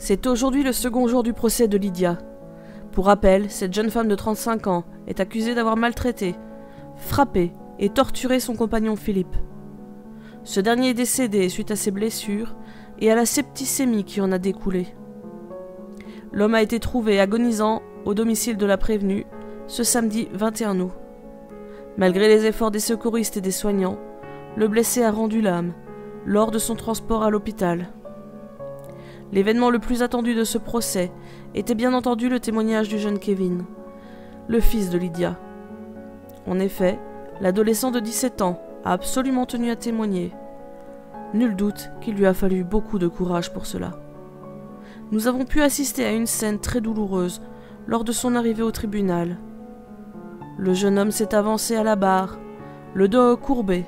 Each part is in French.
C'est aujourd'hui le second jour du procès de Lydia. Pour rappel, cette jeune femme de 35 ans est accusée d'avoir maltraité, frappé et torturé son compagnon Philippe. Ce dernier est décédé suite à ses blessures et à la septicémie qui en a découlé. L'homme a été trouvé agonisant au domicile de la prévenue ce samedi 21 août. Malgré les efforts des secouristes et des soignants, le blessé a rendu l'âme lors de son transport à l'hôpital. L'événement le plus attendu de ce procès était bien entendu le témoignage du jeune Kevin, le fils de Lydia. En effet, l'adolescent de 17 ans a absolument tenu à témoigner. Nul doute qu'il lui a fallu beaucoup de courage pour cela. Nous avons pu assister à une scène très douloureuse lors de son arrivée au tribunal. Le jeune homme s'est avancé à la barre, le dos courbé.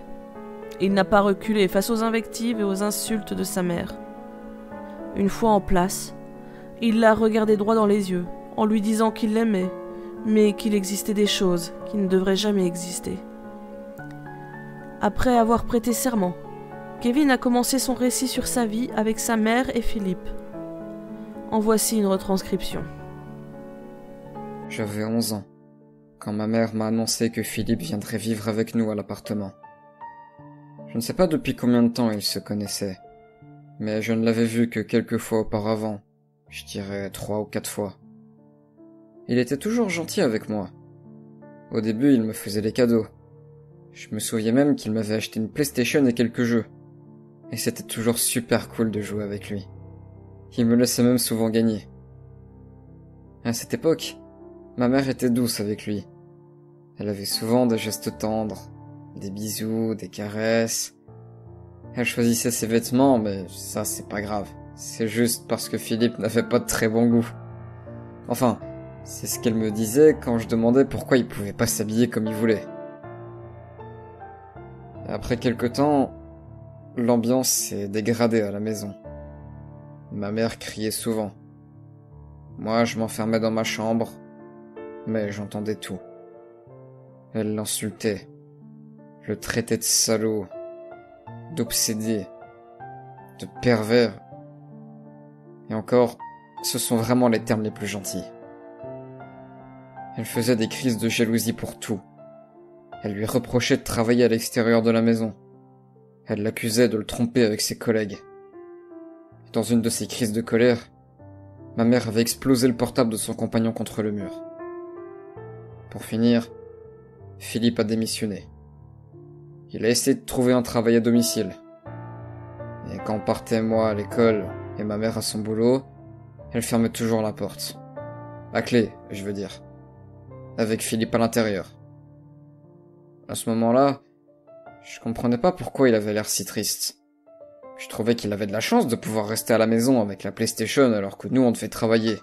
Il n'a pas reculé face aux invectives et aux insultes de sa mère. Une fois en place, il l'a regardé droit dans les yeux, en lui disant qu'il l'aimait, mais qu'il existait des choses qui ne devraient jamais exister. Après avoir prêté serment, Kevin a commencé son récit sur sa vie avec sa mère et Philippe. En voici une retranscription. J'avais 11 ans, quand ma mère m'a annoncé que Philippe viendrait vivre avec nous à l'appartement. Je ne sais pas depuis combien de temps ils se connaissaient, mais je ne l'avais vu que quelques fois auparavant, je dirais 3 ou 4 fois. Il était toujours gentil avec moi. Au début, il me faisait des cadeaux. Je me souviens même qu'il m'avait acheté une PlayStation et quelques jeux. Et c'était toujours super cool de jouer avec lui. Il me laissait même souvent gagner. À cette époque, ma mère était douce avec lui. Elle avait souvent des gestes tendres, des bisous, des caresses. Elle choisissait ses vêtements, mais ça c'est pas grave. C'est juste parce que Philippe n'avait pas de très bon goût. Enfin, c'est ce qu'elle me disait quand je demandais pourquoi il pouvait pas s'habiller comme il voulait. Après quelque temps, l'ambiance s'est dégradée à la maison. Ma mère criait souvent. Moi, je m'enfermais dans ma chambre, mais j'entendais tout. Elle l'insultait, le traitait de salaud, d'obsédé, de pervers. Et encore, ce sont vraiment les termes les plus gentils. Elle faisait des crises de jalousie pour tout. Elle lui reprochait de travailler à l'extérieur de la maison. Elle l'accusait de le tromper avec ses collègues. Dans une de ces crises de colère, ma mère avait explosé le portable de son compagnon contre le mur. Pour finir, Philippe a démissionné. Il a essayé de trouver un travail à domicile. Et quand partait moi à l'école et ma mère à son boulot, elle fermait toujours la porte. À clé, je veux dire. Avec Philippe à l'intérieur. À ce moment-là, je comprenais pas pourquoi il avait l'air si triste. Je trouvais qu'il avait de la chance de pouvoir rester à la maison avec la PlayStation alors que nous on devait travailler.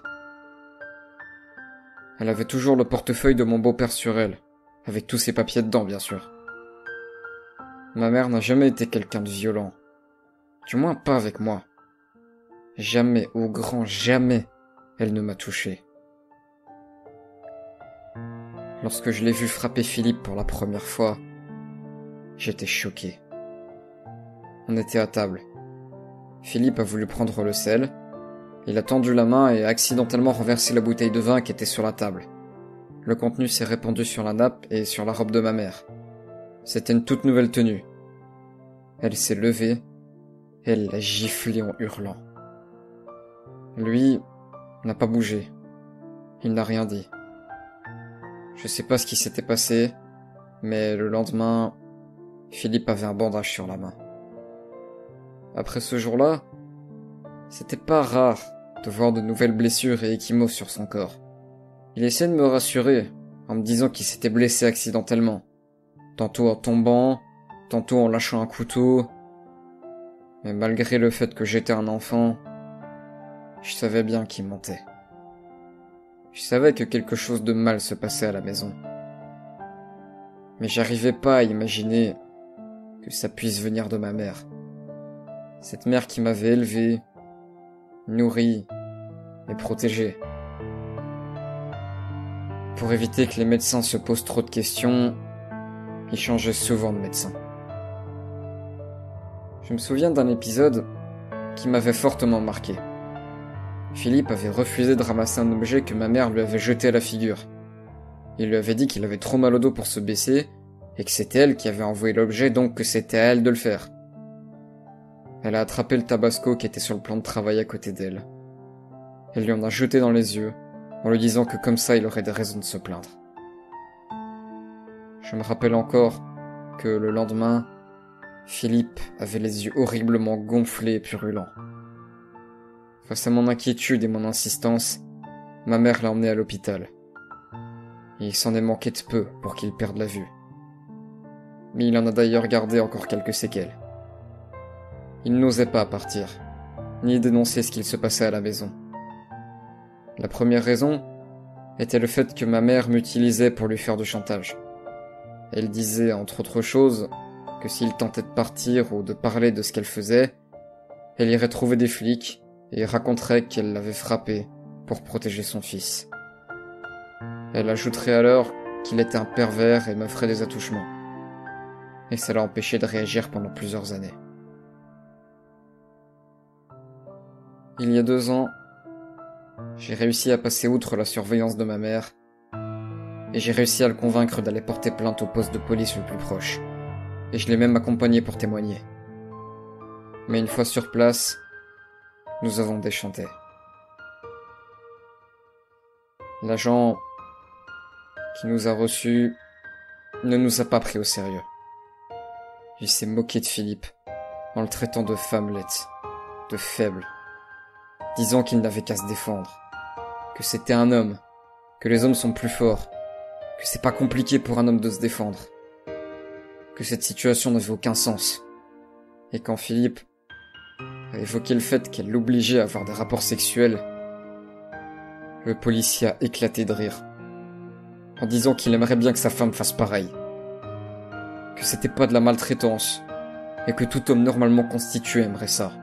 Elle avait toujours le portefeuille de mon beau-père sur elle, avec tous ses papiers dedans bien sûr. Ma mère n'a jamais été quelqu'un de violent. Du moins pas avec moi. Jamais, au grand jamais, elle ne m'a touché. Lorsque je l'ai vu frapper Philippe pour la première fois, j'étais choqué. On était à table. Philippe a voulu prendre le sel. Il a tendu la main et a accidentellement renversé la bouteille de vin qui était sur la table. Le contenu s'est répandu sur la nappe et sur la robe de ma mère. C'était une toute nouvelle tenue. Elle s'est levée et elle l'a giflé en hurlant. Lui n'a pas bougé. Il n'a rien dit. Je sais pas ce qui s'était passé, mais le lendemain, Philippe avait un bandage sur la main. Après ce jour-là, c'était pas rare de voir de nouvelles blessures et ecchymoses sur son corps. Il essayait de me rassurer en me disant qu'il s'était blessé accidentellement, tantôt en tombant, tantôt en lâchant un couteau. Mais malgré le fait que j'étais un enfant, je savais bien qu'il mentait. Je savais que quelque chose de mal se passait à la maison. Mais j'arrivais pas à imaginer que ça puisse venir de ma mère. Cette mère qui m'avait élevé, nourri et protégé. Pour éviter que les médecins se posent trop de questions, ils changeaient souvent de médecin. Je me souviens d'un épisode qui m'avait fortement marqué. Philippe avait refusé de ramasser un objet que ma mère lui avait jeté à la figure. Il lui avait dit qu'il avait trop mal au dos pour se baisser, et que c'était elle qui avait envoyé l'objet, donc que c'était à elle de le faire. Elle a attrapé le tabasco qui était sur le plan de travail à côté d'elle. Elle lui en a jeté dans les yeux, en lui disant que comme ça il aurait des raisons de se plaindre. Je me rappelle encore que le lendemain, Philippe avait les yeux horriblement gonflés et purulents. Face à mon inquiétude et mon insistance, ma mère l'a emmené à l'hôpital. Et il s'en est manqué de peu pour qu'il perde la vue. Mais il en a d'ailleurs gardé encore quelques séquelles. Il n'osait pas partir, ni dénoncer ce qu'il se passait à la maison. La première raison était le fait que ma mère m'utilisait pour lui faire du chantage. Elle disait, entre autres choses, que s'il tentait de partir ou de parler de ce qu'elle faisait, elle irait trouver des flics et raconterait qu'elle l'avait frappé pour protéger son fils. Elle ajouterait alors qu'il était un pervers et me ferait des attouchements. Et ça l'a empêché de réagir pendant plusieurs années. Il y a 2 ans, j'ai réussi à passer outre la surveillance de ma mère et j'ai réussi à le convaincre d'aller porter plainte au poste de police le plus proche. Et je l'ai même accompagné pour témoigner. Mais une fois sur place, nous avons déchanté. L'agent qui nous a reçus ne nous a pas pris au sérieux. Il s'est moqué de Philippe en le traitant de femmelette, de faible, disant qu'il n'avait qu'à se défendre, que c'était un homme, que les hommes sont plus forts, que c'est pas compliqué pour un homme de se défendre, que cette situation n'avait aucun sens, et quand Philippe a évoqué le fait qu'elle l'obligeait à avoir des rapports sexuels, le policier a éclaté de rire, en disant qu'il aimerait bien que sa femme fasse pareil, que c'était pas de la maltraitance, et que tout homme normalement constitué aimerait ça.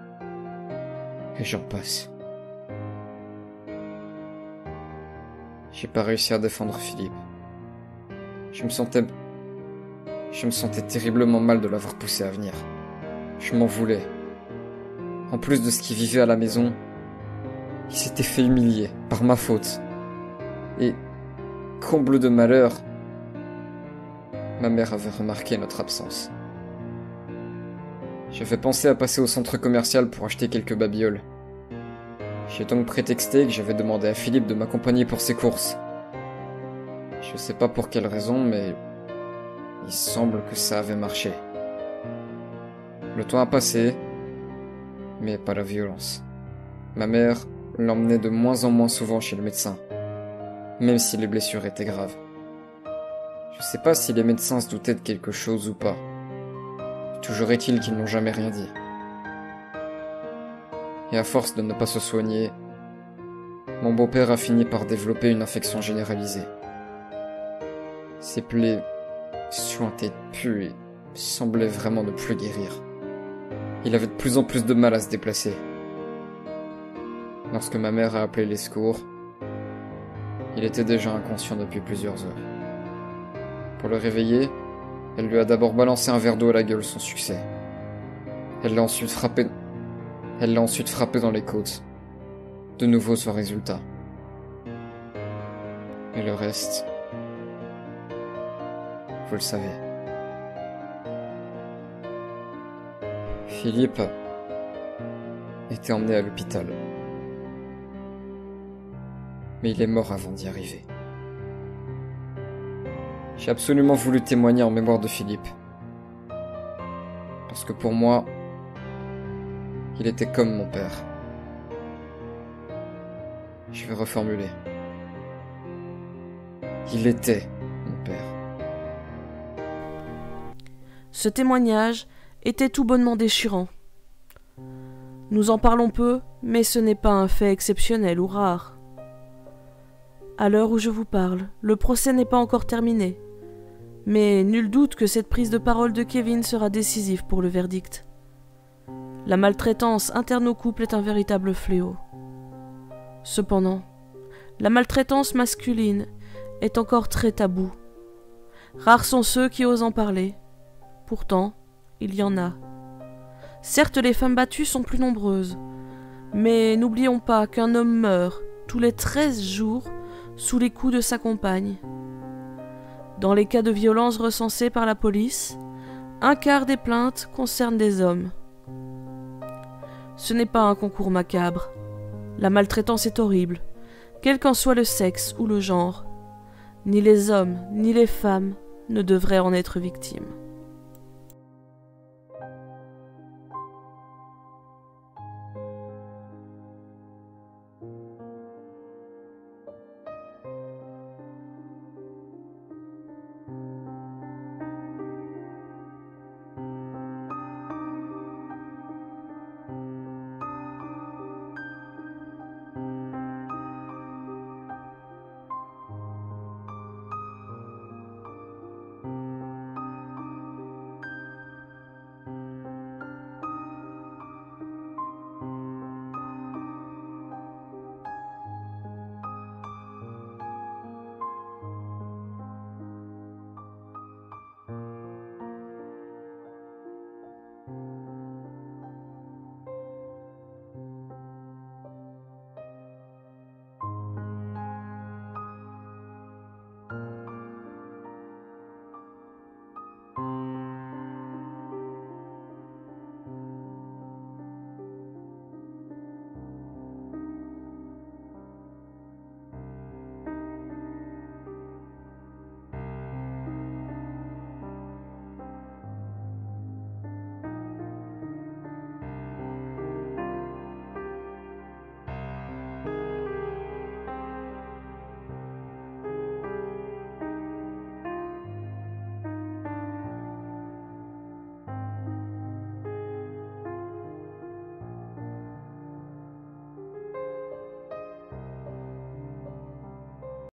Et j'en passe. J'ai pas réussi à défendre Philippe. Je me sentais terriblement mal de l'avoir poussé à venir. Je m'en voulais. En plus de ce qu'il vivait à la maison, il s'était fait humilier par ma faute. Et, comble de malheur, ma mère avait remarqué notre absence. J'avais pensé à passer au centre commercial pour acheter quelques babioles. J'ai donc prétexté que j'avais demandé à Philippe de m'accompagner pour ses courses. Je sais pas pour quelle raison, mais il semble que ça avait marché. Le temps a passé, mais pas la violence. Ma mère l'emmenait de moins en moins souvent chez le médecin, même si les blessures étaient graves. Je sais pas si les médecins se doutaient de quelque chose ou pas. Toujours est-il qu'ils n'ont jamais rien dit. Et à force de ne pas se soigner, mon beau-père a fini par développer une infection généralisée. Ses plaies suintaient de pus et semblaient vraiment ne plus guérir. Il avait de plus en plus de mal à se déplacer. Lorsque ma mère a appelé les secours, il était déjà inconscient depuis plusieurs heures. Pour le réveiller, elle lui a d'abord balancé un verre d'eau à la gueule sans succès. Elle l'a ensuite frappé dans les côtes. De nouveau sans résultat. Et le reste, vous le savez. Philippe était emmené à l'hôpital. Mais il est mort avant d'y arriver. J'ai absolument voulu témoigner en mémoire de Philippe. Parce que pour moi, il était comme mon père. Je vais reformuler. Il était mon père. Ce témoignage était tout bonnement déchirant. Nous en parlons peu, mais ce n'est pas un fait exceptionnel ou rare. À l'heure où je vous parle, le procès n'est pas encore terminé. Mais nul doute que cette prise de parole de Kevin sera décisive pour le verdict. La maltraitance interne au couple est un véritable fléau. Cependant, la maltraitance masculine est encore très taboue. Rares sont ceux qui osent en parler. Pourtant, il y en a. Certes, les femmes battues sont plus nombreuses, Mais n'oublions pas qu'un homme meurt tous les 13 jours sous les coups de sa compagne. Dans les cas de violence recensés par la police, un quart des plaintes concernent des hommes. Ce n'est pas un concours macabre. La maltraitance est horrible, quel qu'en soit le sexe ou le genre. Ni les hommes, ni les femmes ne devraient en être victimes.